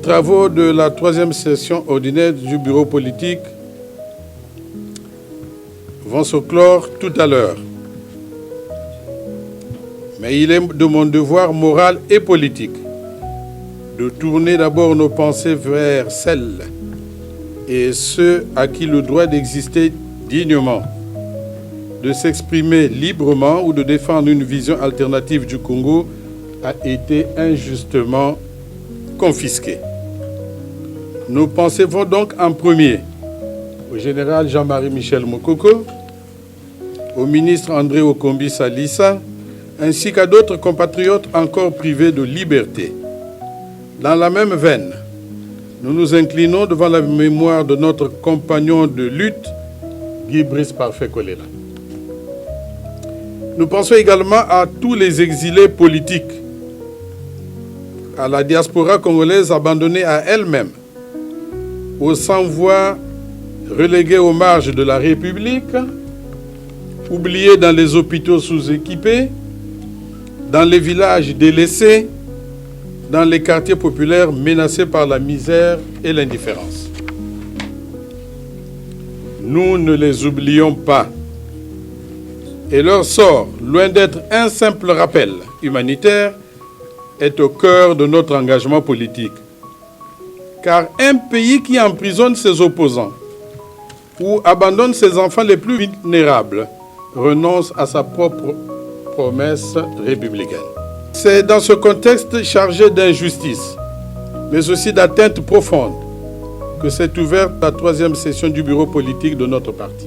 travaux de la 3e session ordinaire du bureau politique vont se clore tout à l'heure. Mais il est de mon devoir moral et politique de tourner d'abord nos pensées vers celles et ceux à qui le droit d'exister dignement, de s'exprimer librement ou de défendre une vision alternative du Congo a été injustement confisqué. Nos pensées vont donc en premier au général Jean-Marie Michel Mokoko, au ministre André Okombi Salissa, ainsi qu'à d'autres compatriotes encore privés de liberté. Dans la même veine, nous nous inclinons devant la mémoire de notre compagnon de lutte, Guy Brice Parfait Kolela. Nous pensons également à tous les exilés politiques, à la diaspora congolaise abandonnée à elle-même, aux sans-voix relégués aux marges de la République, oubliés dans les hôpitaux sous-équipés, dans les villages délaissés, dans les quartiers populaires menacés par la misère et l'indifférence. Nous ne les oublions pas. Et leur sort, loin d'être un simple rappel humanitaire, est au cœur de notre engagement politique. Car un pays qui emprisonne ses opposants ou abandonne ses enfants les plus vulnérables renonce à sa propre promesse républicaine. C'est dans ce contexte chargé d'injustice, mais aussi d'atteintes profondes, que s'est ouverte la 3e session du bureau politique de notre parti.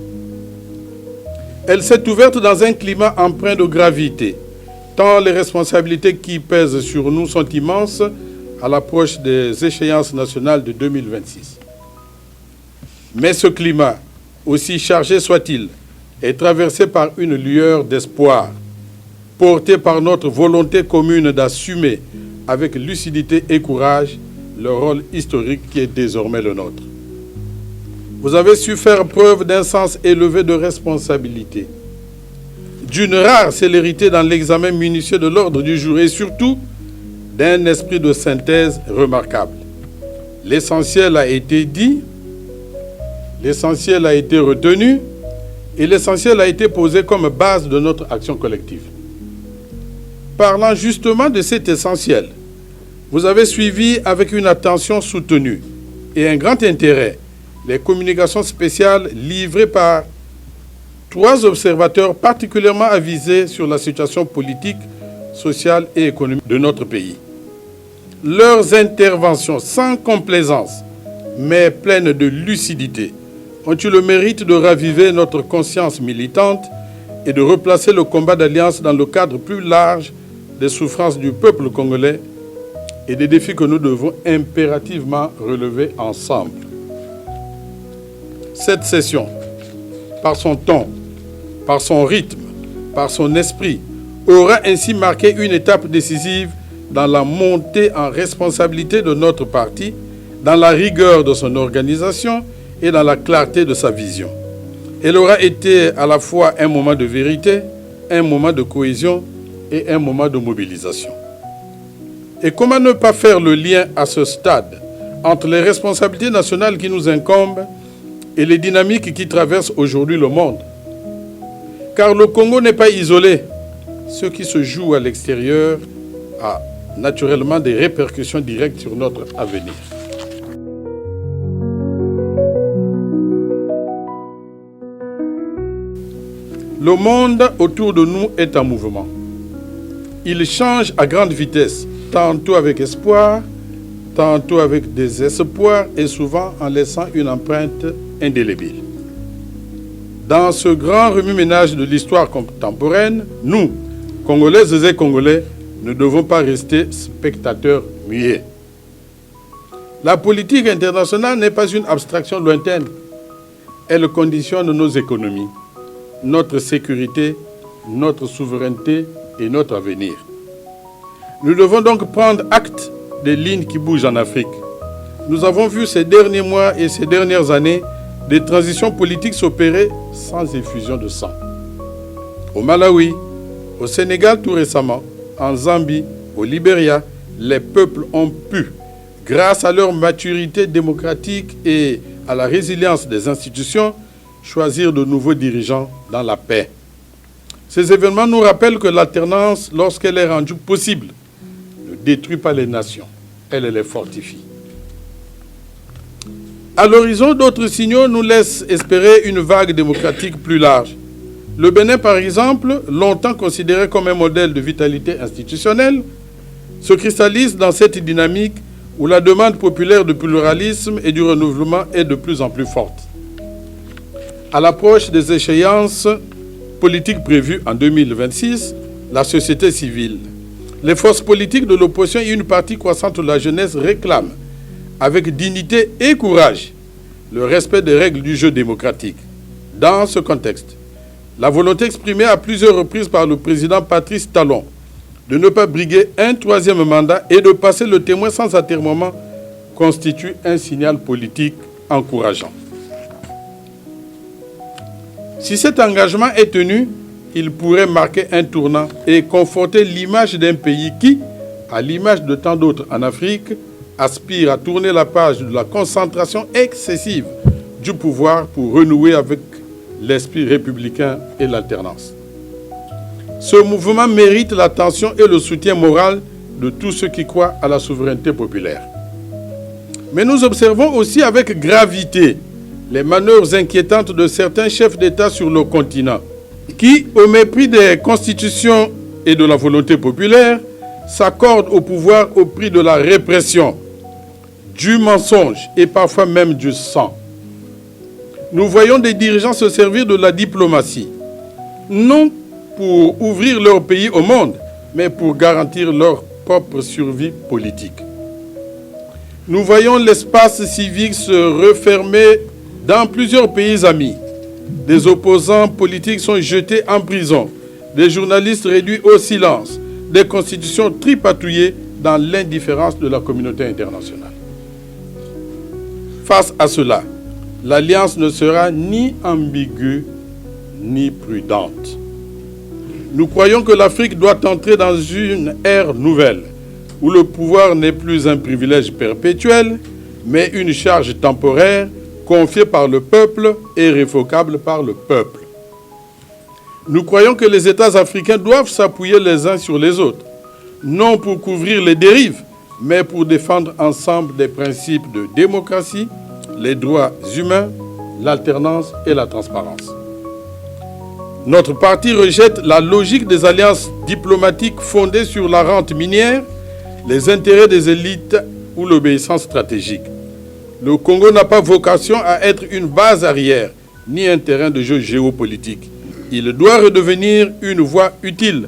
Elle s'est ouverte dans un climat empreint de gravité, tant les responsabilités qui pèsent sur nous sont immenses à l'approche des échéances nationales de 2026. Mais ce climat, aussi chargé soit-il, est traversé par une lueur d'espoir, portée par notre volonté commune d'assumer avec lucidité et courage le rôle historique qui est désormais le nôtre. Vous avez su faire preuve d'un sens élevé de responsabilité, d'une rare célérité dans l'examen minutieux de l'ordre du jour et surtout d'un esprit de synthèse remarquable. L'essentiel a été dit, l'essentiel a été retenu et l'essentiel a été posé comme base de notre action collective. Parlant justement de cet essentiel, vous avez suivi avec une attention soutenue et un grand intérêt les communications spéciales livrées par 3 observateurs particulièrement avisés sur la situation politique, sociale et économique de notre pays. Leurs interventions sans complaisance, mais pleines de lucidité, ont eu le mérite de raviver notre conscience militante et de replacer le combat d'alliance dans le cadre plus large des souffrances du peuple congolais et des défis que nous devons impérativement relever ensemble. Cette session, par son ton, par son rythme, par son esprit, aura ainsi marqué une étape décisive dans la montée en responsabilité de notre parti, dans la rigueur de son organisation et dans la clarté de sa vision. Elle aura été à la fois un moment de vérité, un moment de cohésion et un moment de mobilisation. Et comment ne pas faire le lien à ce stade entre les responsabilités nationales qui nous incombent et les dynamiques qui traversent aujourd'hui le monde? Car le Congo n'est pas isolé. Ce qui se joue à l'extérieur a naturellement des répercussions directes sur notre avenir. Le monde autour de nous est en mouvement. Il change à grande vitesse, tantôt avec espoir, tantôt avec désespoir et souvent en laissant une empreinte indélébile. Dans ce grand remue-ménage de l'histoire contemporaine, nous, Congolaises et Congolais, ne devons pas rester spectateurs muets. La politique internationale n'est pas une abstraction lointaine. Elle conditionne nos économies, notre sécurité, notre souveraineté et notre avenir. Nous devons donc prendre acte des lignes qui bougent en Afrique. Nous avons vu ces derniers mois et ces dernières années des transitions politiques s'opérer sans effusion de sang. Au Malawi, au Sénégal tout récemment, en Zambie, au Libéria, les peuples ont pu, grâce à leur maturité démocratique et à la résilience des institutions, choisir de nouveaux dirigeants dans la paix. Ces événements nous rappellent que l'alternance, lorsqu'elle est rendue possible, ne détruit pas les nations, elle les fortifie. À l'horizon, d'autres signaux nous laissent espérer une vague démocratique plus large. Le Bénin, par exemple, longtemps considéré comme un modèle de vitalité institutionnelle, se cristallise dans cette dynamique où la demande populaire de pluralisme et du renouvellement est de plus en plus forte. À l'approche des échéances politiques prévues en 2026, la société civile, les forces politiques de l'opposition et une partie croissante de la jeunesse réclament, avec dignité et courage, le respect des règles du jeu démocratique. Dans ce contexte, la volonté exprimée à plusieurs reprises par le président Patrice Talon de ne pas briguer un troisième mandat et de passer le témoin sans atermoiement constitue un signal politique encourageant. Si cet engagement est tenu, il pourrait marquer un tournant et conforter l'image d'un pays qui, à l'image de tant d'autres en Afrique, aspire à tourner la page de la concentration excessive du pouvoir pour renouer avec l'esprit républicain et l'alternance. Ce mouvement mérite l'attention et le soutien moral de tous ceux qui croient à la souveraineté populaire. Mais nous observons aussi avec gravité les manœuvres inquiétantes de certains chefs d'État sur le continent, qui, au mépris des constitutions et de la volonté populaire, s'accordent au pouvoir au prix de la répression, du mensonge et parfois même du sang. Nous voyons des dirigeants se servir de la diplomatie, non pour ouvrir leur pays au monde, mais pour garantir leur propre survie politique. Nous voyons l'espace civique se refermer dans plusieurs pays amis. Des opposants politiques sont jetés en prison, des journalistes réduits au silence, des constitutions tripatouillées dans l'indifférence de la communauté internationale. Face à cela, l'alliance ne sera ni ambiguë ni prudente. Nous croyons que l'Afrique doit entrer dans une ère nouvelle, où le pouvoir n'est plus un privilège perpétuel, mais une charge temporaire confiée par le peuple et révocable par le peuple. Nous croyons que les États africains doivent s'appuyer les uns sur les autres, non pour couvrir les dérives, mais pour défendre ensemble des principes de démocratie, les droits humains, l'alternance et la transparence. Notre parti rejette la logique des alliances diplomatiques fondées sur la rente minière, les intérêts des élites ou l'obéissance stratégique. Le Congo n'a pas vocation à être une base arrière, ni un terrain de jeu géopolitique. Il doit redevenir une voie utile,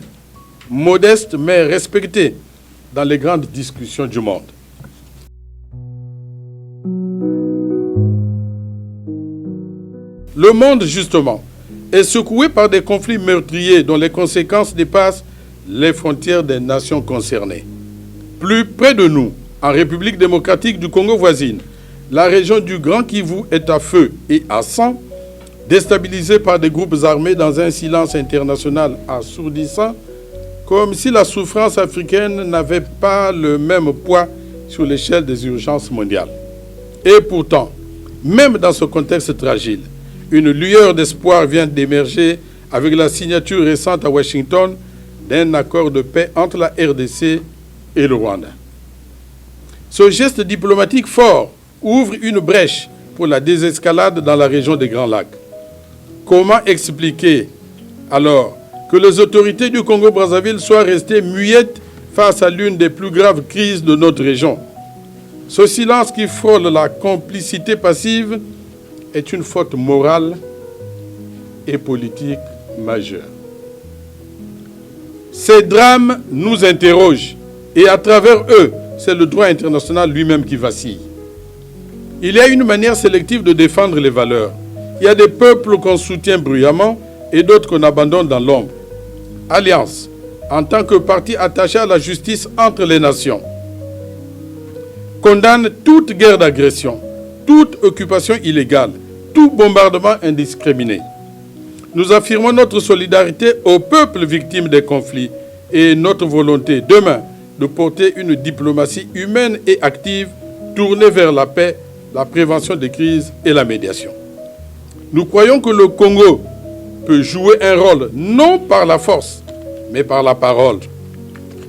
modeste mais respectée dans les grandes discussions du monde. Le monde, justement, est secoué par des conflits meurtriers dont les conséquences dépassent les frontières des nations concernées. Plus près de nous, en République démocratique du Congo voisine, la région du Grand Kivu est à feu et à sang, déstabilisée par des groupes armés dans un silence international assourdissant, comme si la souffrance africaine n'avait pas le même poids sur l'échelle des urgences mondiales. Et pourtant, même dans ce contexte fragile, une lueur d'espoir vient d'émerger avec la signature récente à Washington d'un accord de paix entre la RDC et le Rwanda. Ce geste diplomatique fort ouvre une brèche pour la désescalade dans la région des Grands Lacs. Comment expliquer alors que les autorités du Congo-Brazzaville soient restées muettes face à l'une des plus graves crises de notre région? Ce silence qui frôle la complicité passive est une faute morale et politique majeure. Ces drames nous interrogent et à travers eux, c'est le droit international lui-même qui vacille. Il y a une manière sélective de défendre les valeurs. Il y a des peuples qu'on soutient bruyamment et d'autres qu'on abandonne dans l'ombre. Alliance, en tant que parti attaché à la justice entre les nations, condamne toute guerre d'agression, toute occupation illégale, tout bombardement indiscriminé. Nous affirmons notre solidarité aux peuples victimes des conflits et notre volonté demain de porter une diplomatie humaine et active tournée vers la paix, la prévention des crises et la médiation. Nous croyons que le Congo peut jouer un rôle non par la force, mais par la parole.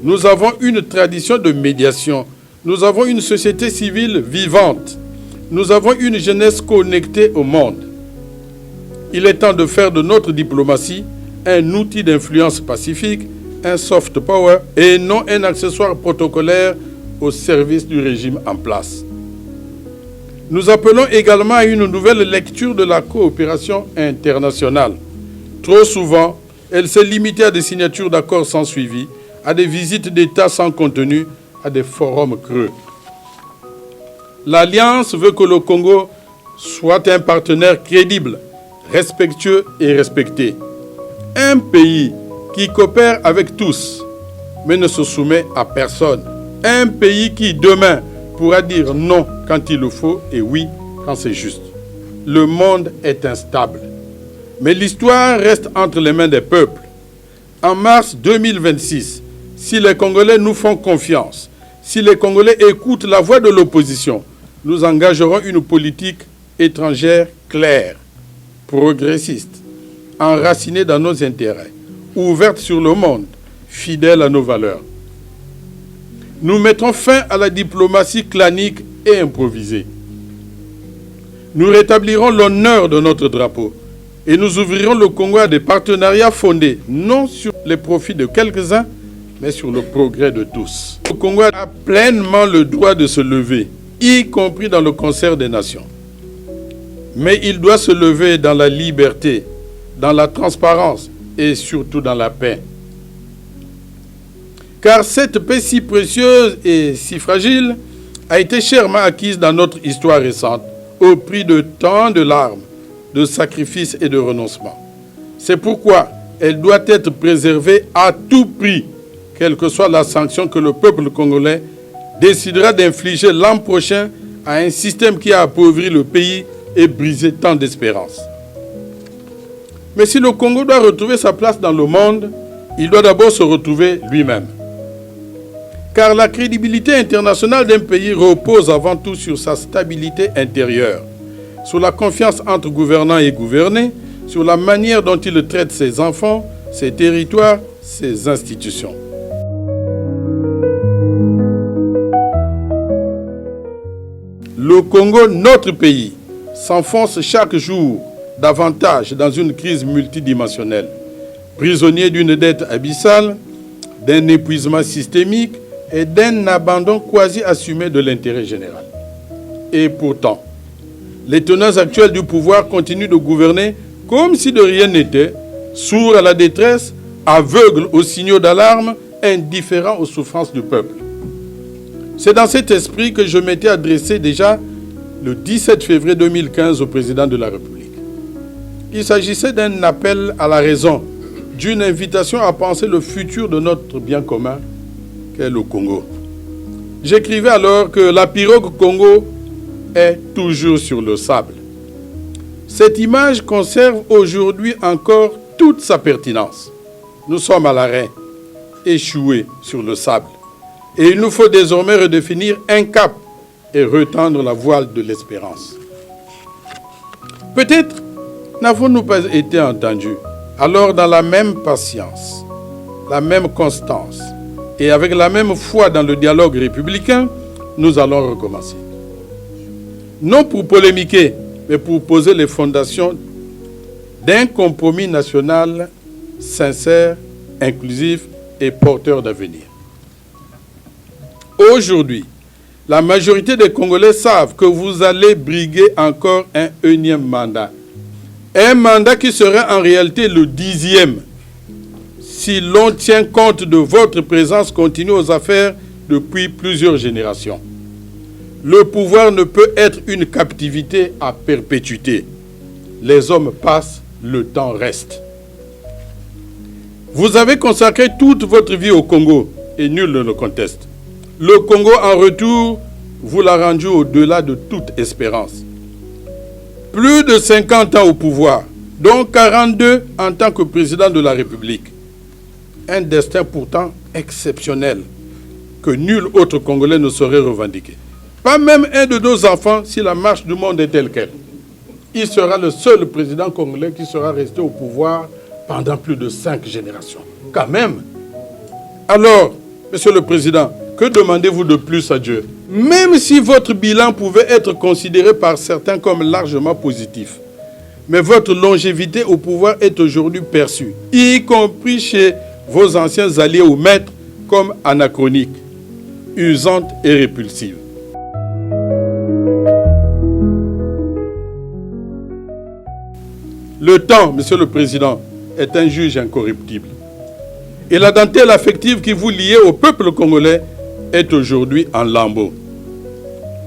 Nous avons une tradition de médiation. Nous avons une société civile vivante. Nous avons une jeunesse connectée au monde. Il est temps de faire de notre diplomatie un outil d'influence pacifique, un soft power et non un accessoire protocolaire au service du régime en place. Nous appelons également à une nouvelle lecture de la coopération internationale. Trop souvent, elle s'est limitée à des signatures d'accords sans suivi, à des visites d'État sans contenu, à des forums creux. L'Alliance veut que le Congo soit un partenaire crédible, respectueux et respecté. Un pays qui coopère avec tous, mais ne se soumet à personne. Un pays qui, demain, pourra dire non quand il le faut et oui quand c'est juste. Le monde est instable, mais l'histoire reste entre les mains des peuples. En mars 2026, si les Congolais nous font confiance, si les Congolais écoutent la voix de l'opposition, nous engagerons une politique étrangère claire, progressiste, enracinée dans nos intérêts, ouverte sur le monde, fidèle à nos valeurs. Nous mettrons fin à la diplomatie clanique et improvisée. Nous rétablirons l'honneur de notre drapeau et nous ouvrirons le Congo à des partenariats fondés non sur les profits de quelques-uns, mais sur le progrès de tous. Le Congo a pleinement le droit de se lever, y compris dans le concert des nations. Mais il doit se lever dans la liberté, dans la transparence et surtout dans la paix. Car cette paix si précieuse et si fragile a été chèrement acquise dans notre histoire récente, au prix de tant de larmes, de sacrifices et de renoncements. C'est pourquoi elle doit être préservée à tout prix, quelle que soit la sanction que le peuple congolais décidera d'infliger l'an prochain à un système qui a appauvri le pays et brisé tant d'espérances. Mais si le Congo doit retrouver sa place dans le monde, il doit d'abord se retrouver lui-même. Car la crédibilité internationale d'un pays repose avant tout sur sa stabilité intérieure, sur la confiance entre gouvernants et gouvernés, sur la manière dont il traite ses enfants, ses territoires, ses institutions. Le Congo, notre pays, s'enfonce chaque jour davantage dans une crise multidimensionnelle, prisonnier d'une dette abyssale, d'un épuisement systémique et d'un abandon quasi assumé de l'intérêt général. Et pourtant, les tenants actuels du pouvoir continuent de gouverner comme si de rien n'était, sourds à la détresse, aveugles aux signaux d'alarme, indifférents aux souffrances du peuple. C'est dans cet esprit que je m'étais adressé déjà le 17 février 2015 au président de la République. Il s'agissait d'un appel à la raison, d'une invitation à penser le futur de notre bien commun qu'est le Congo. J'écrivais alors que la pirogue Congo est toujours sur le sable. Cette image conserve aujourd'hui encore toute sa pertinence. Nous sommes à l'arrêt, échoués sur le sable. Et il nous faut désormais redéfinir un cap et retendre la voile de l'espérance. Peut-être n'avons-nous pas été entendus. Alors, dans la même patience, la même constance et avec la même foi dans le dialogue républicain, nous allons recommencer. Non pour polémiquer, mais pour poser les fondations d'un compromis national sincère, inclusif et porteur d'avenir. Aujourd'hui, la majorité des Congolais savent que vous allez briguer encore un énième mandat. Un mandat qui serait en réalité le 10e, si l'on tient compte de votre présence continue aux affaires depuis plusieurs générations. Le pouvoir ne peut être une captivité à perpétuité. Les hommes passent, le temps reste. Vous avez consacré toute votre vie au Congo et nul ne le conteste. Le Congo, en retour, vous l'a rendu au-delà de toute espérance. Plus de 50 ans au pouvoir, dont 42 en tant que président de la République. Un destin pourtant exceptionnel que nul autre Congolais ne saurait revendiquer. Pas même un de nos enfants si la marche du monde est telle qu'elle. Il sera le seul président congolais qui sera resté au pouvoir pendant plus de 5 générations. Quand même. Alors, Monsieur le Président, que demandez-vous de plus à Dieu? Même si votre bilan pouvait être considéré par certains comme largement positif, mais votre longévité au pouvoir est aujourd'hui perçue, y compris chez vos anciens alliés ou maîtres, comme anachronique, usante et répulsive. Le temps, Monsieur le Président, est un juge incorruptible. Et la dentelle affective qui vous liait au peuple congolais est aujourd'hui en lambeaux.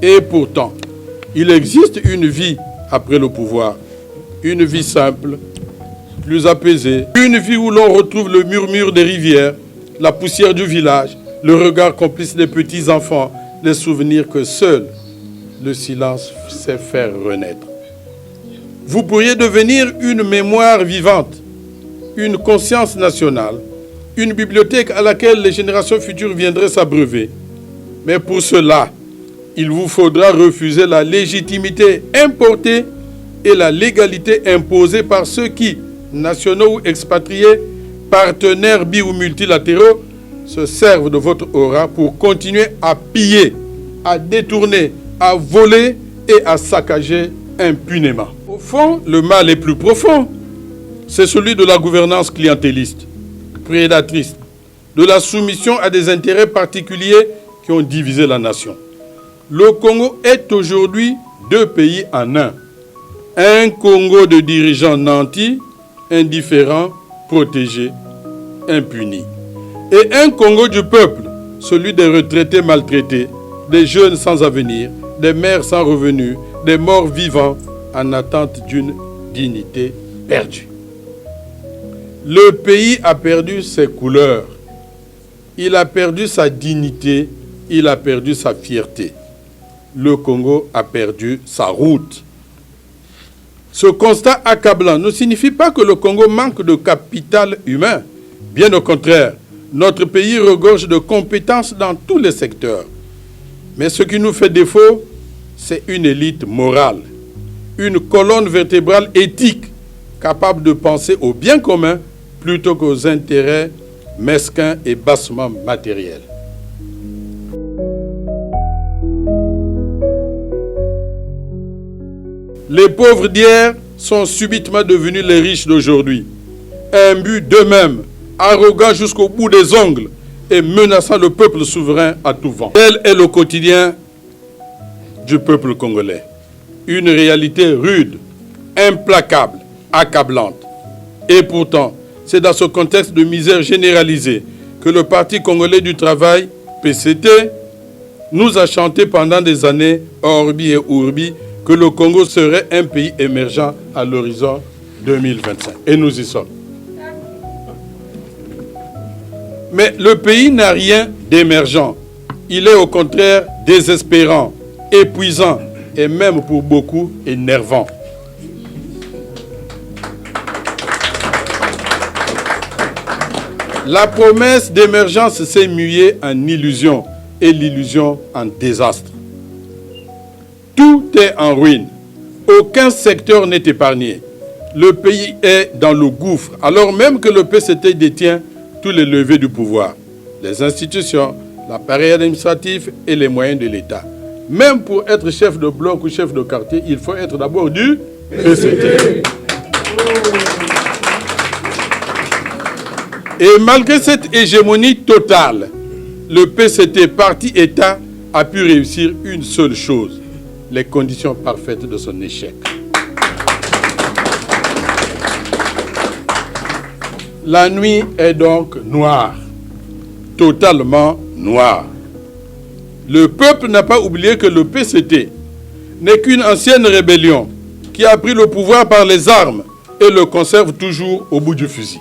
Et pourtant, il existe une vie après le pouvoir. Une vie simple, plus apaisée. Une vie où l'on retrouve le murmure des rivières, la poussière du village, le regard complice des petits-enfants, les souvenirs que seul le silence sait faire renaître. Vous pourriez devenir une mémoire vivante, une conscience nationale, une bibliothèque à laquelle les générations futures viendraient s'abreuver. Mais pour cela, il vous faudra refuser la légitimité importée et la légalité imposée par ceux qui, nationaux ou expatriés, partenaires bi- ou multilatéraux, se servent de votre aura pour continuer à piller, à détourner, à voler et à saccager impunément. Au fond, le mal est plus profond. C'est celui de la gouvernance clientéliste, prédatrice, de la soumission à des intérêts particuliers qui ont divisé la nation. Le Congo est aujourd'hui 2 pays en un. Un Congo de dirigeants nantis, indifférents, protégés, impunis. Et un Congo du peuple, celui des retraités maltraités, des jeunes sans avenir, des mères sans revenus, des morts vivants en attente d'une dignité perdue. Le pays a perdu ses couleurs, il a perdu sa dignité, il a perdu sa fierté. Le Congo a perdu sa route. Ce constat accablant ne signifie pas que le Congo manque de capital humain. Bien au contraire, notre pays regorge de compétences dans tous les secteurs. Mais ce qui nous fait défaut, c'est une élite morale, une colonne vertébrale éthique capable de penser au bien commun plutôt qu'aux intérêts mesquins et bassement matériels. Les pauvres d'hier sont subitement devenus les riches d'aujourd'hui, imbus d'eux-mêmes, arrogants jusqu'au bout des ongles et menaçant le peuple souverain à tout vent. Tel est le quotidien du peuple congolais. Une réalité rude, implacable, accablante. Et pourtant, c'est dans ce contexte de misère généralisée que le Parti congolais du travail, PCT, nous a chanté pendant des années, orbi et urbi, que le Congo serait un pays émergent à l'horizon 2025. Et nous y sommes. Mais le pays n'a rien d'émergent. Il est au contraire désespérant, épuisant et même pour beaucoup énervant. La promesse d'émergence s'est muée en illusion et l'illusion en désastre. Tout est en ruine. Aucun secteur n'est épargné. Le pays est dans le gouffre, alors même que le PCT détient tous les leviers du pouvoir, les institutions, l'appareil administratif et les moyens de l'État. Même pour être chef de bloc ou chef de quartier, il faut être d'abord du PCT. Et malgré cette hégémonie totale, le PCT, parti État, a pu réussir une seule chose, les conditions parfaites de son échec. La nuit est donc noire, totalement noire. Le peuple n'a pas oublié que le PCT n'est qu'une ancienne rébellion qui a pris le pouvoir par les armes et le conserve toujours au bout du fusil.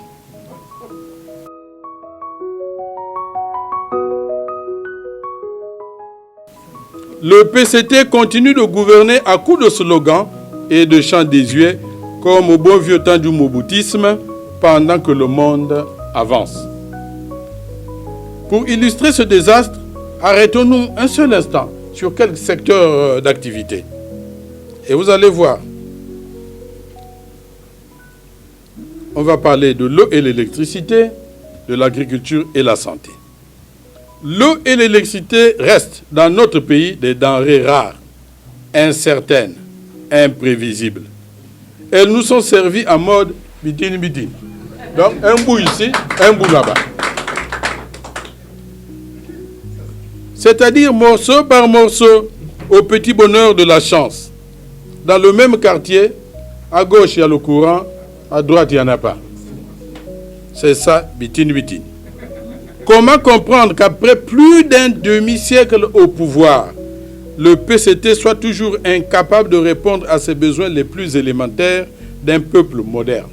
Le PCT continue de gouverner à coups de slogans et de chants désuets comme au bon vieux temps du moboutisme pendant que le monde avance. Pour illustrer ce désastre, arrêtons-nous un seul instant sur quel secteur d'activité? Et vous allez voir, on va parler de l'eau et l'électricité, de l'agriculture et la santé. L'eau et l'électricité restent dans notre pays des denrées rares, incertaines, imprévisibles. Elles nous sont servies en mode bidine. Donc un bout ici, un bout là-bas. C'est-à-dire morceau par morceau, au petit bonheur de la chance. Dans le même quartier, à gauche il y a le courant, à droite il n'y en a pas. C'est ça, bitine. Comment comprendre qu'après plus d'un demi-siècle au pouvoir, le PCT soit toujours incapable de répondre à ses besoins les plus élémentaires d'un peuple moderne?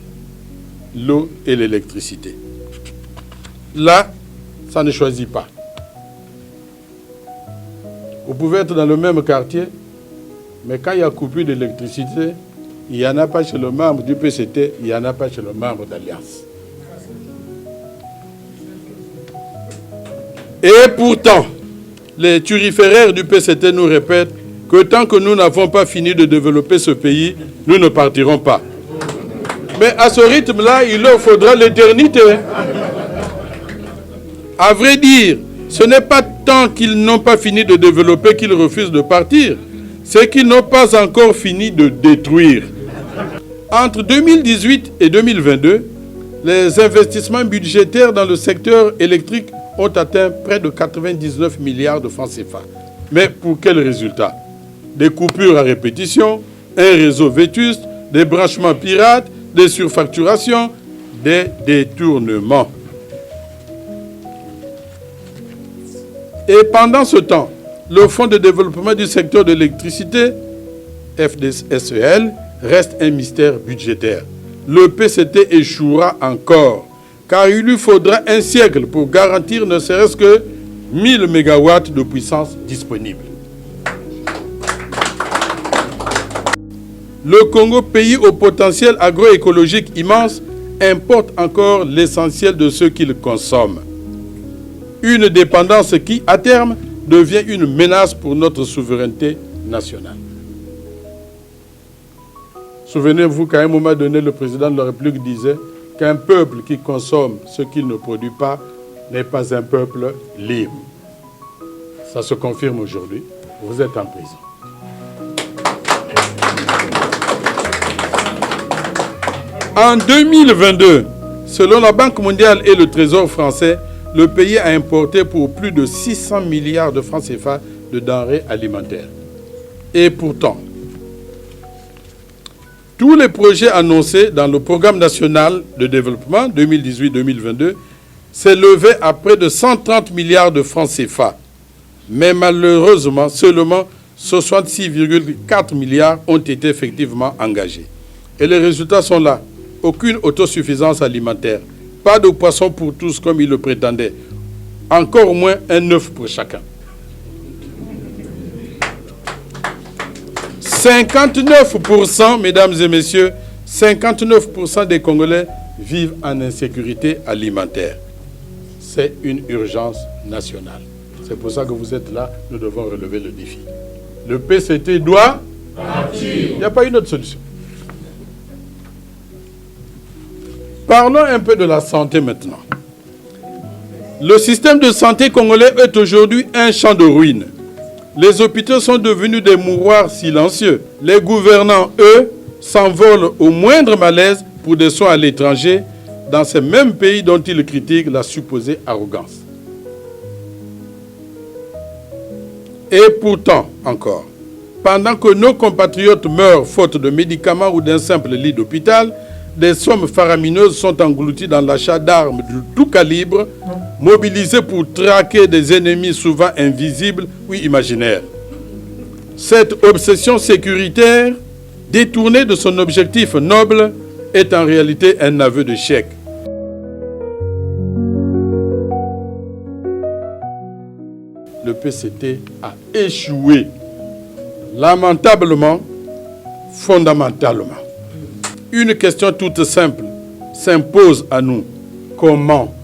L'eau et l'électricité. Là, ça ne choisit pas. Vous pouvez être dans le même quartier, mais quand il y a coupure d'électricité, il n'y en a pas chez le membre du PCT, il n'y en a pas chez le membre d'Alliance. Et pourtant, les turiféraires du PCT nous répètent que tant que nous n'avons pas fini de développer ce pays, nous ne partirons pas. Mais à ce rythme-là, il leur faudra l'éternité. À vrai dire, ce n'est pas tant qu'ils n'ont pas fini de développer qu'ils refusent de partir, c'est qu'ils n'ont pas encore fini de détruire. Entre 2018 et 2022, les investissements budgétaires dans le secteur électrique ont atteint près de 99 milliards de francs CFA. Mais pour quel résultat? Des coupures à répétition, un réseau vétuste, des branchements pirates, des surfacturations, des détournements. Et pendant ce temps, le Fonds de développement du secteur de l'électricité, FDSEL, reste un mystère budgétaire. Le PCT échouera encore, car il lui faudra un siècle pour garantir ne serait-ce que 1000 MW de puissance disponible. Le Congo, pays au potentiel agroécologique immense, importe encore l'essentiel de ce qu'il consomme. Une dépendance qui, à terme, devient une menace pour notre souveraineté nationale. Souvenez-vous qu'à un moment donné, le président de la République disait qu'un peuple qui consomme ce qu'il ne produit pas n'est pas un peuple libre. Ça se confirme aujourd'hui. Vous êtes en prison. En 2022, selon la Banque mondiale et le Trésor français, le pays a importé pour plus de 600 milliards de francs CFA de denrées alimentaires. Et pourtant, tous les projets annoncés dans le programme national de développement 2018-2022 s'élevaient à près de 130 milliards de francs CFA. Mais malheureusement, seulement 66,4 milliards ont été effectivement engagés. Et les résultats sont là. Aucune autosuffisance alimentaire. Pas de poisson pour tous comme il le prétendait. Encore moins un œuf pour chacun. 59%, mesdames et messieurs, 59% des Congolais vivent en insécurité alimentaire. C'est une urgence nationale. C'est pour ça que vous êtes là, nous devons relever le défi. Le PCT doit partir. Il n'y a pas une autre solution. Parlons un peu de la santé maintenant. Le système de santé congolais est aujourd'hui un champ de ruines. Les hôpitaux sont devenus des mouroirs silencieux. Les gouvernants, eux, s'envolent au moindre malaise pour des soins à l'étranger, dans ces mêmes pays dont ils critiquent la supposée arrogance. Et pourtant, encore, pendant que nos compatriotes meurent faute de médicaments ou d'un simple lit d'hôpital, des sommes faramineuses sont englouties dans l'achat d'armes de tout calibre, mobilisées pour traquer des ennemis souvent invisibles ou imaginaires. Cette obsession sécuritaire, détournée de son objectif noble, est en réalité un aveu d'échec. Le PCT a échoué, lamentablement, fondamentalement. Une question toute simple s'impose à nous. Comment,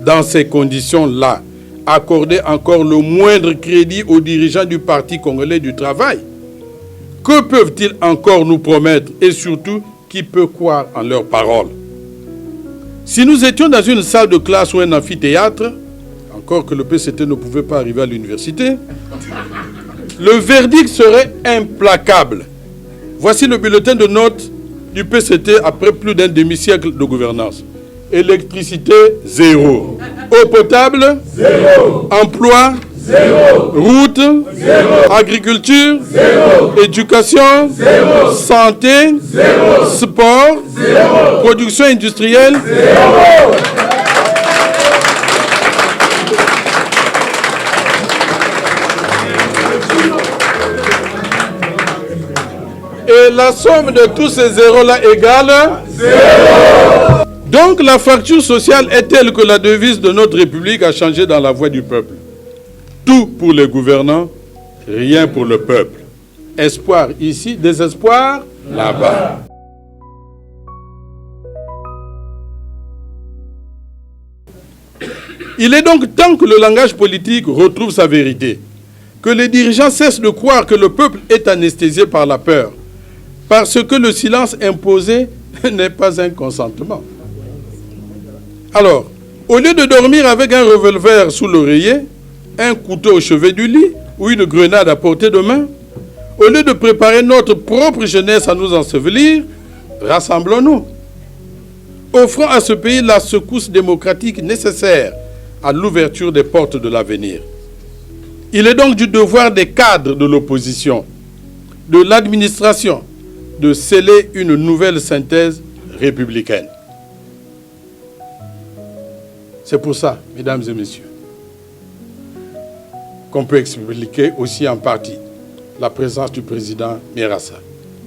dans ces conditions-là, accorder encore le moindre crédit aux dirigeants du Parti congolais du travail? Que peuvent-ils encore nous promettre et surtout, qui peut croire en leurs paroles? Si nous étions dans une salle de classe ou un amphithéâtre, encore que le PCT ne pouvait pas arriver à l'université, le verdict serait implacable. Voici le bulletin de notes du PCT après plus d'un demi-siècle de gouvernance. Électricité, 0. Eau potable, 0. Emploi, 0. Route, 0. Agriculture, 0. Éducation, 0. Santé, 0. Sport, 0. Production industrielle, 0. Et la somme de tous ces zéros-là égale 0. Donc la fracture sociale est telle que la devise de notre République a changé dans la voix du peuple. Tout pour les gouvernants, rien pour le peuple. Espoir ici, désespoir là-bas. Il est donc temps que le langage politique retrouve sa vérité, que les dirigeants cessent de croire que le peuple est anesthésié par la peur, parce que le silence imposé n'est pas un consentement. Alors, au lieu de dormir avec un revolver sous l'oreiller, un couteau au chevet du lit ou une grenade à portée de main, au lieu de préparer notre propre jeunesse à nous ensevelir, rassemblons-nous. Offrons à ce pays la secousse démocratique nécessaire à l'ouverture des portes de l'avenir. Il est donc du devoir des cadres de l'opposition, de l'administration, de sceller une nouvelle synthèse républicaine. C'est pour ça, mesdames et messieurs, qu'on peut expliquer aussi en partie la présence du président Mirassa.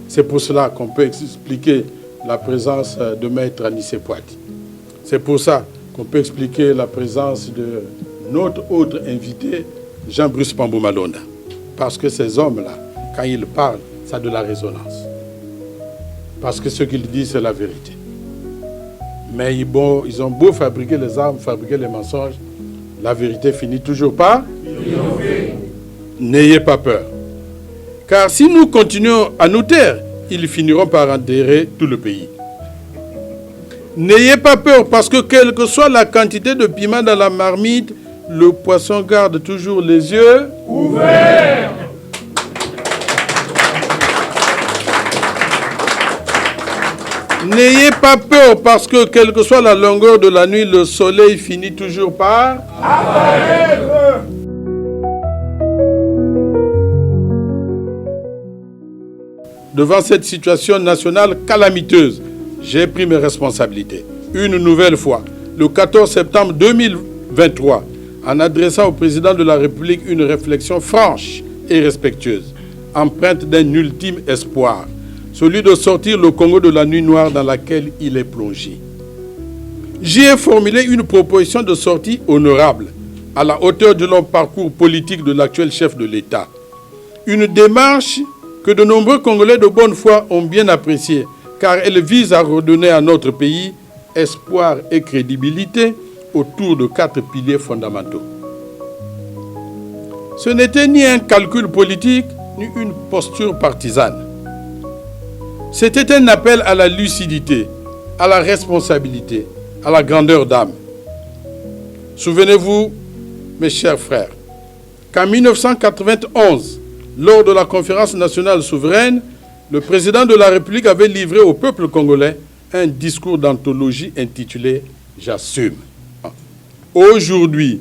C'est pour cela qu'on peut expliquer la présence de Maître Anissé Poiti. C'est pour ça qu'on peut expliquer la présence de notre autre invité, Jean-Bruce Pambou Malonda. Parce que ces hommes-là, quand ils parlent, ça a de la résonance. Parce que ce qu'ils disent, c'est la vérité. Mais ils ont beau fabriquer les armes, fabriquer les mensonges, la vérité finit toujours par triompher. N'ayez pas peur. Car si nous continuons à nous taire, ils finiront par enterrer tout le pays. N'ayez pas peur parce que quelle que soit la quantité de piment dans la marmite, le poisson garde toujours les yeux ouverts. N'ayez pas peur parce que quelle que soit la longueur de la nuit, le soleil finit toujours par apparaître. Devant cette situation nationale calamiteuse, j'ai pris mes responsabilités. Une nouvelle fois, le 14 septembre 2023, en adressant au président de la République une réflexion franche et respectueuse, empreinte d'un ultime espoir, celui de sortir le Congo de la nuit noire dans laquelle il est plongé. J'y ai formulé une proposition de sortie honorable, à la hauteur du long parcours politique de l'actuel chef de l'État. Une démarche que de nombreux Congolais de bonne foi ont bien appréciée, car elle vise à redonner à notre pays espoir et crédibilité autour de 4 piliers fondamentaux. Ce n'était ni un calcul politique, ni une posture partisane. C'était un appel à la lucidité, à la responsabilité, à la grandeur d'âme. Souvenez-vous, mes chers frères, qu'en 1991, lors de la conférence nationale souveraine, le président de la République avait livré au peuple congolais un discours d'anthologie intitulé « J'assume ». Aujourd'hui,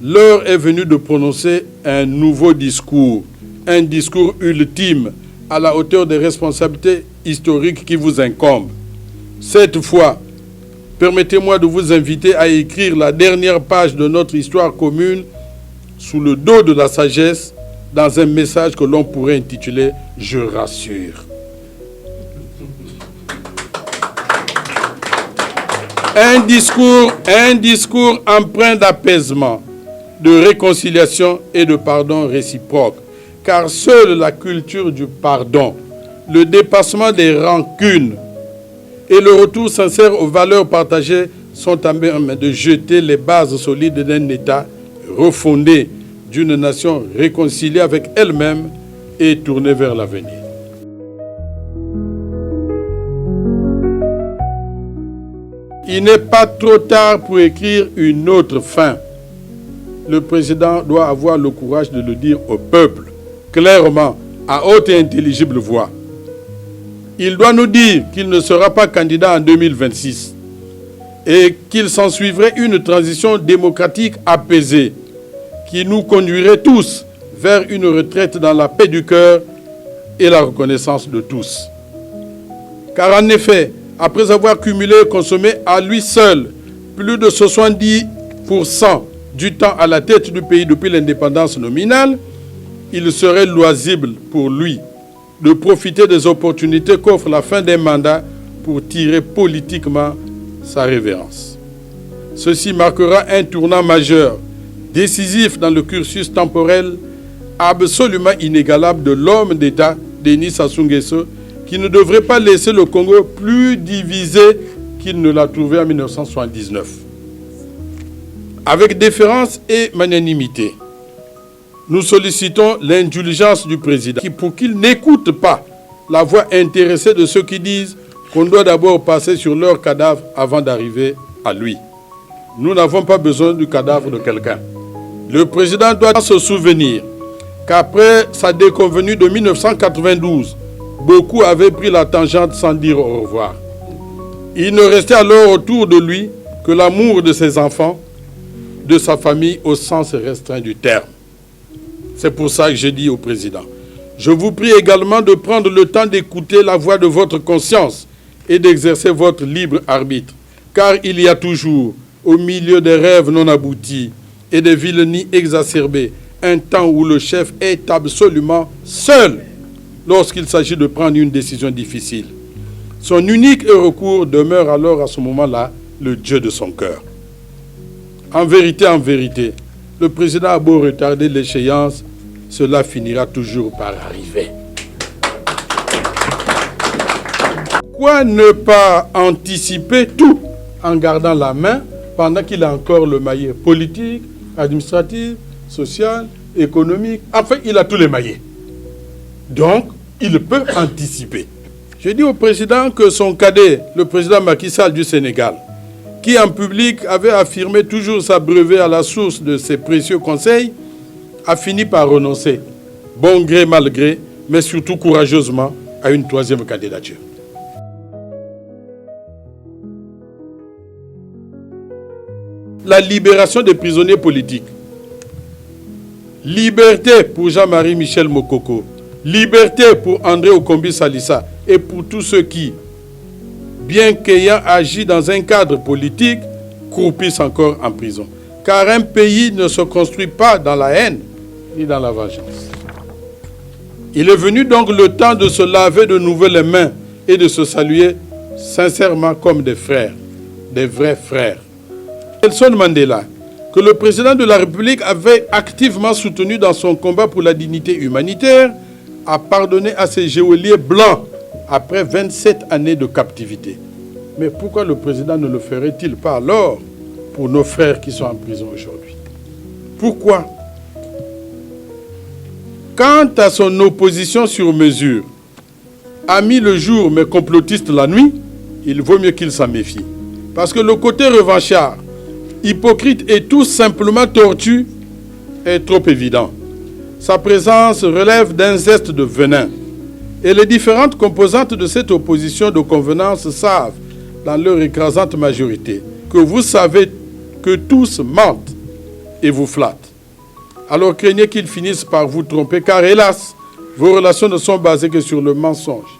l'heure est venue de prononcer un nouveau discours, un discours ultime, à la hauteur des responsabilités historiques qui vous incombent. Cette fois, permettez-moi de vous inviter à écrire la dernière page de notre histoire commune sous le dos de la sagesse dans un message que l'on pourrait intituler « Je rassure ». Un discours empreint d'apaisement, de réconciliation et de pardon réciproque. Car seule la culture du pardon, le dépassement des rancunes et le retour sincère aux valeurs partagées sont à même de jeter les bases solides d'un État refondée d'une nation réconciliée avec elle-même et tournée vers l'avenir. Il n'est pas trop tard pour écrire une autre fin. Le président doit avoir le courage de le dire au peuple, clairement, à haute et intelligible voix. Il doit nous dire qu'il ne sera pas candidat en 2026 et qu'il s'ensuivrait une transition démocratique apaisée qui nous conduirait tous vers une retraite dans la paix du cœur et la reconnaissance de tous. Car en effet, après avoir cumulé et consommé à lui seul plus de 70% du temps à la tête du pays depuis l'indépendance nominale, il serait loisible pour lui de profiter des opportunités qu'offre la fin d'un mandat pour tirer politiquement sa révérence. Ceci marquera un tournant majeur, décisif dans le cursus temporel absolument inégalable de l'homme d'État, Denis Sassou Nguesso, qui ne devrait pas laisser le Congo plus divisé qu'il ne l'a trouvé en 1979. Avec déférence et magnanimité, nous sollicitons l'indulgence du président pour qu'il n'écoute pas la voix intéressée de ceux qui disent qu'on doit d'abord passer sur leur cadavre avant d'arriver à lui. Nous n'avons pas besoin du cadavre de quelqu'un. Le président doit se souvenir qu'après sa déconvenue de 1992, beaucoup avaient pris la tangente sans dire au revoir. Il ne restait alors autour de lui que l'amour de ses enfants, de sa famille au sens restreint du terme. C'est pour ça que j'ai dit au président, je vous prie également de prendre le temps d'écouter la voix de votre conscience et d'exercer votre libre arbitre, car il y a toujours, au milieu des rêves non aboutis et des vilenies exacerbées, un temps où le chef est absolument seul lorsqu'il s'agit de prendre une décision difficile. Son unique recours demeure alors à ce moment-là le Dieu de son cœur. En vérité, le président a beau retarder l'échéance, cela finira toujours par arriver. Pourquoi ne pas anticiper tout en gardant la main pendant qu'il a encore le maillet politique, administratif, social, économique? Enfin, il a tous les maillets. Donc, il peut anticiper. Je dis au président que son cadet, le président Macky Sall du Sénégal, qui en public avait affirmé toujours s'abreuver à la source de ses précieux conseils, a fini par renoncer, bon gré mal gré, mais surtout courageusement, à une troisième candidature. La libération des prisonniers politiques. Liberté pour Jean-Marie Michel Mokoko. Liberté pour André Okombi Salissa et pour tous ceux qui, bien qu'ayant agi dans un cadre politique, croupissent encore en prison. Car un pays ne se construit pas dans la haine ni dans la vengeance. Il est venu donc le temps de se laver de nouveau les mains et de se saluer sincèrement comme des frères, des vrais frères. Nelson Mandela, que le président de la République avait activement soutenu dans son combat pour la dignité humanitaire, a pardonné à ses geôliers blancs après 27 années de captivité. Mais pourquoi le président ne le ferait-il pas alors pour nos frères qui sont en prison aujourd'hui? Pourquoi? Quant à son opposition sur mesure, ami le jour mais complotiste la nuit, il vaut mieux qu'il s'en méfie. Parce que le côté revanchard, hypocrite et tout simplement tortu est trop évident. Sa présence relève d'un zeste de venin. Et les différentes composantes de cette opposition de convenance savent, dans leur écrasante majorité, que vous savez que tous mentent et vous flattent. Alors craignez qu'ils finissent par vous tromper, car hélas, vos relations ne sont basées que sur le mensonge,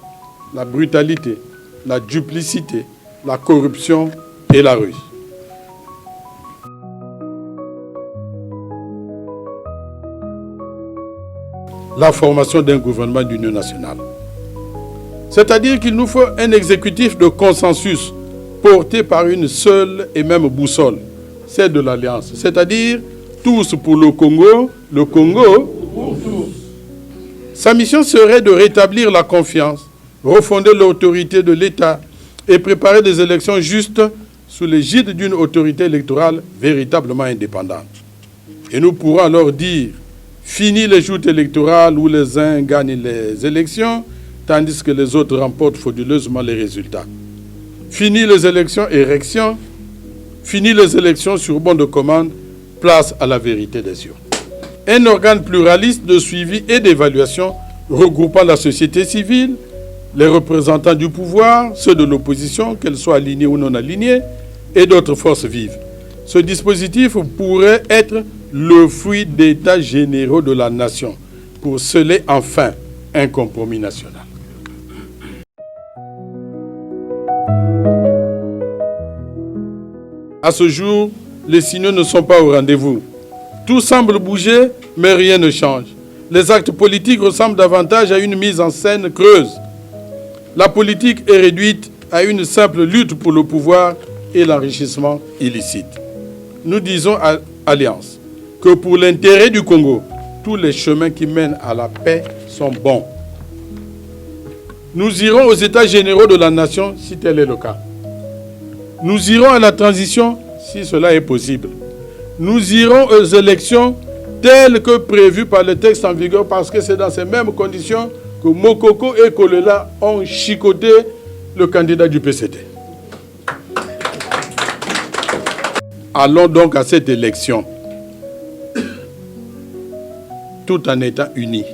la brutalité, la duplicité, la corruption et la ruse. La formation d'un gouvernement d'union nationale. C'est-à-dire qu'il nous faut un exécutif de consensus porté par une seule et même boussole, celle de l'Alliance. C'est-à-dire tous pour le Congo pour tous. Sa mission serait de rétablir la confiance, refonder l'autorité de l'État et préparer des élections justes sous l'égide d'une autorité électorale véritablement indépendante. Et nous pourrons alors dire, fini les joutes électorales où les uns gagnent les élections, tandis que les autres remportent frauduleusement les résultats. Fini les élections fini les élections sur bon de commande, place à la vérité des urnes. Un organe pluraliste de suivi et d'évaluation regroupant la société civile, les représentants du pouvoir, ceux de l'opposition, qu'elles soient alignées ou non alignées, et d'autres forces vives. Ce dispositif pourrait être le fruit d'états généraux de la nation pour sceller enfin un compromis national. À ce jour, les signaux ne sont pas au rendez-vous. Tout semble bouger, mais rien ne change. Les actes politiques ressemblent davantage à une mise en scène creuse. La politique est réduite à une simple lutte pour le pouvoir et l'enrichissement illicite. Nous disons à Alliance que pour l'intérêt du Congo, tous les chemins qui mènent à la paix sont bons. Nous irons aux États généraux de la nation si tel est le cas. Nous irons à la transition si cela est possible. Nous irons aux élections telles que prévues par le texte en vigueur parce que c'est dans ces mêmes conditions que Mokoko et Kolela ont chicoté le candidat du PCT. Allons donc à cette élection, tout en étant unis.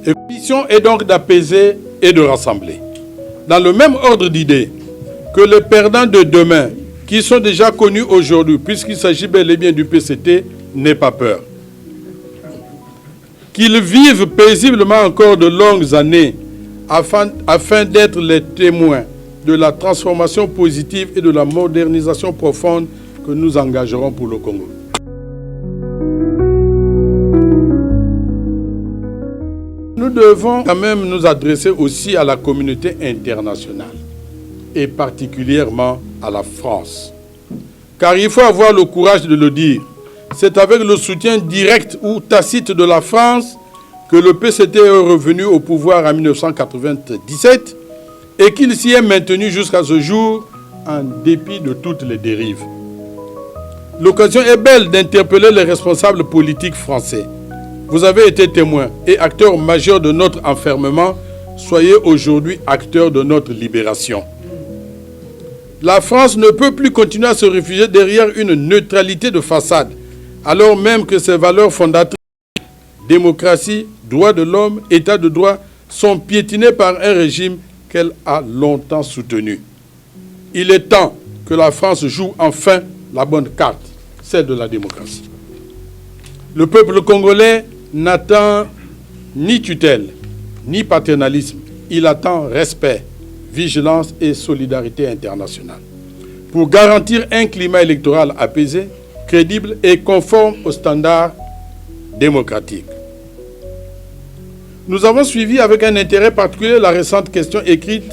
La mission est donc d'apaiser et de rassembler. Dans le même ordre d'idées que les perdants de demain, qui sont déjà connus aujourd'hui, puisqu'il s'agit bel et bien du PCT, n'aient pas peur. Qu'ils vivent paisiblement encore de longues années afin d'être les témoins de la transformation positive et de la modernisation profonde que nous engagerons pour le Congo. Nous devons quand même nous adresser aussi à la communauté internationale et particulièrement à la France. Car il faut avoir le courage de le dire. C'est avec le soutien direct ou tacite de la France que le PCT est revenu au pouvoir en 1997 et qu'il s'y est maintenu jusqu'à ce jour en dépit de toutes les dérives. L'occasion est belle d'interpeller les responsables politiques français. Vous avez été témoins et acteurs majeurs de notre enfermement. Soyez aujourd'hui acteurs de notre libération. La France ne peut plus continuer à se réfugier derrière une neutralité de façade, alors même que ses valeurs fondatrices, démocratie, droits de l'homme, état de droit, sont piétinées par un régime qu'elle a longtemps soutenu. Il est temps que la France joue enfin la bonne carte, celle de la démocratie. Le peuple congolais n'attend ni tutelle, ni paternalisme. Il attend respect, vigilance et solidarité internationale pour garantir un climat électoral apaisé, crédible et conforme aux standards démocratiques. Nous avons suivi avec un intérêt particulier la récente question écrite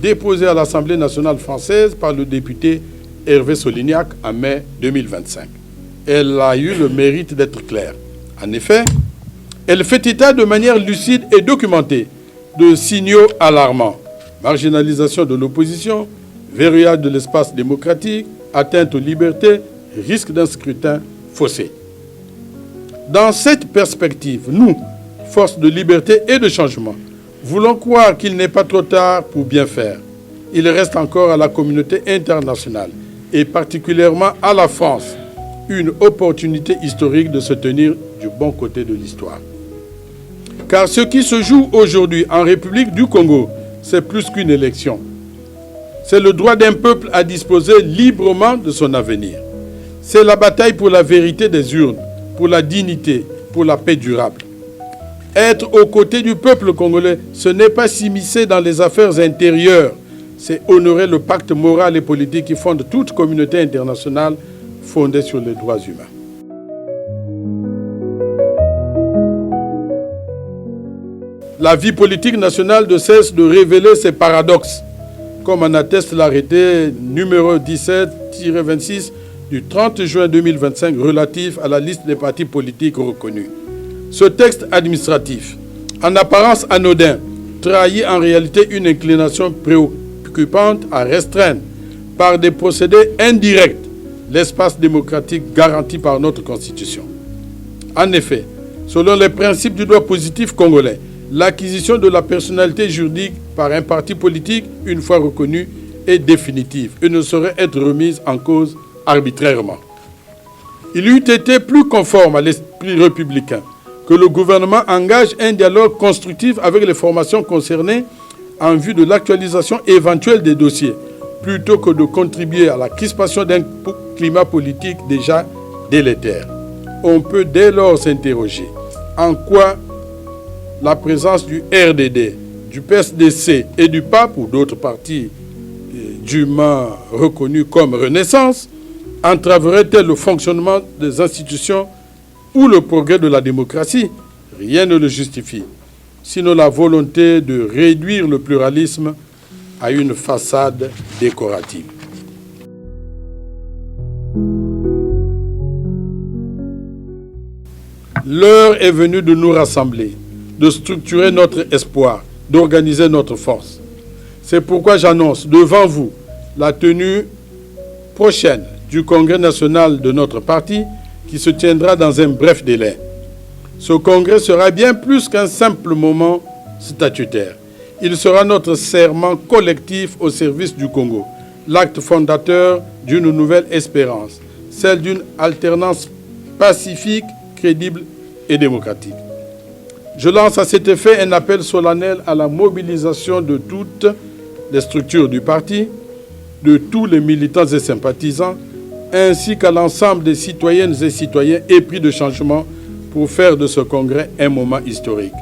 déposée à l'Assemblée nationale française par le député Hervé Solignac en mai 2025. Elle a eu le mérite d'être claire. En effet, elle fait état de manière lucide et documentée de signaux alarmants. Marginalisation de l'opposition, verrouillage de l'espace démocratique, atteinte aux libertés, risque d'un scrutin faussé. Dans cette perspective, nous, forces de liberté et de changement, voulons croire qu'il n'est pas trop tard pour bien faire. Il reste encore à la communauté internationale, et particulièrement à la France, une opportunité historique de se tenir du bon côté de l'histoire. Car ce qui se joue aujourd'hui en République du Congo, c'est plus qu'une élection. C'est le droit d'un peuple à disposer librement de son avenir. C'est la bataille pour la vérité des urnes, pour la dignité, pour la paix durable. Être aux côtés du peuple congolais, ce n'est pas s'immiscer dans les affaires intérieures, c'est honorer le pacte moral et politique qui fonde toute communauté internationale fondée sur les droits humains. La vie politique nationale ne cesse de révéler ses paradoxes, comme en atteste l'arrêté numéro 17-26 du 30 juin 2025 relatif à la liste des partis politiques reconnus. Ce texte administratif, en apparence anodin, trahit en réalité une inclination préoccupante à restreindre par des procédés indirects l'espace démocratique garanti par notre Constitution. En effet, selon les principes du droit positif congolais, l'acquisition de la personnalité juridique par un parti politique, une fois reconnue, est définitive et ne saurait être remise en cause arbitrairement. Il eût été plus conforme à l'esprit républicain que le gouvernement engage un dialogue constructif avec les formations concernées en vue de l'actualisation éventuelle des dossiers, plutôt que de contribuer à la crispation d'un climat politique déjà délétère. On peut dès lors s'interroger en quoi la présence du RDD, du PSDC et du PAP ou d'autres partis dûment reconnus comme Renaissance entraverait-elle le fonctionnement des institutions ou le progrès de la démocratie? Rien ne le justifie, sinon la volonté de réduire le pluralisme à une façade décorative. L'heure est venue de nous rassembler, de structurer notre espoir, d'organiser notre force. C'est pourquoi j'annonce devant vous la tenue prochaine du Congrès national de notre parti qui se tiendra dans un bref délai. Ce congrès sera bien plus qu'un simple moment statutaire. Il sera notre serment collectif au service du Congo, l'acte fondateur d'une nouvelle espérance, celle d'une alternance pacifique, crédible et démocratique. Je lance à cet effet un appel solennel à la mobilisation de toutes les structures du parti, de tous les militants et sympathisants, ainsi qu'à l'ensemble des citoyennes et citoyens épris de changement pour faire de ce congrès un moment historique,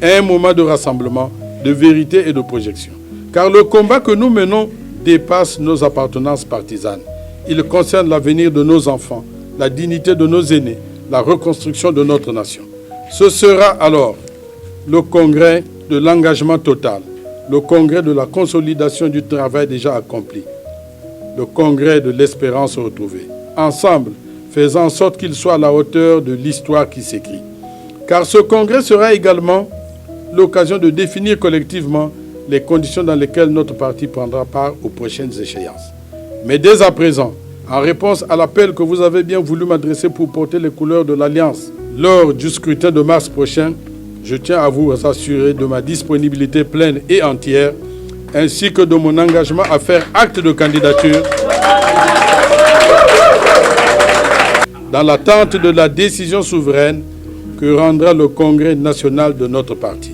un moment de rassemblement, de vérité et de projection. Car le combat que nous menons dépasse nos appartenances partisanes. Il concerne l'avenir de nos enfants, la dignité de nos aînés, la reconstruction de notre nation. Ce sera alors le congrès de l'engagement total, le congrès de la consolidation du travail déjà accompli, le congrès de l'espérance retrouvée. Ensemble, faisant en sorte qu'il soit à la hauteur de l'histoire qui s'écrit. Car ce congrès sera également l'occasion de définir collectivement les conditions dans lesquelles notre parti prendra part aux prochaines échéances. Mais dès à présent, en réponse à l'appel que vous avez bien voulu m'adresser pour porter les couleurs de l'Alliance lors du scrutin de mars prochain, je tiens à vous assurer de ma disponibilité pleine et entière, ainsi que de mon engagement à faire acte de candidature dans l'attente de la décision souveraine que rendra le Congrès national de notre parti.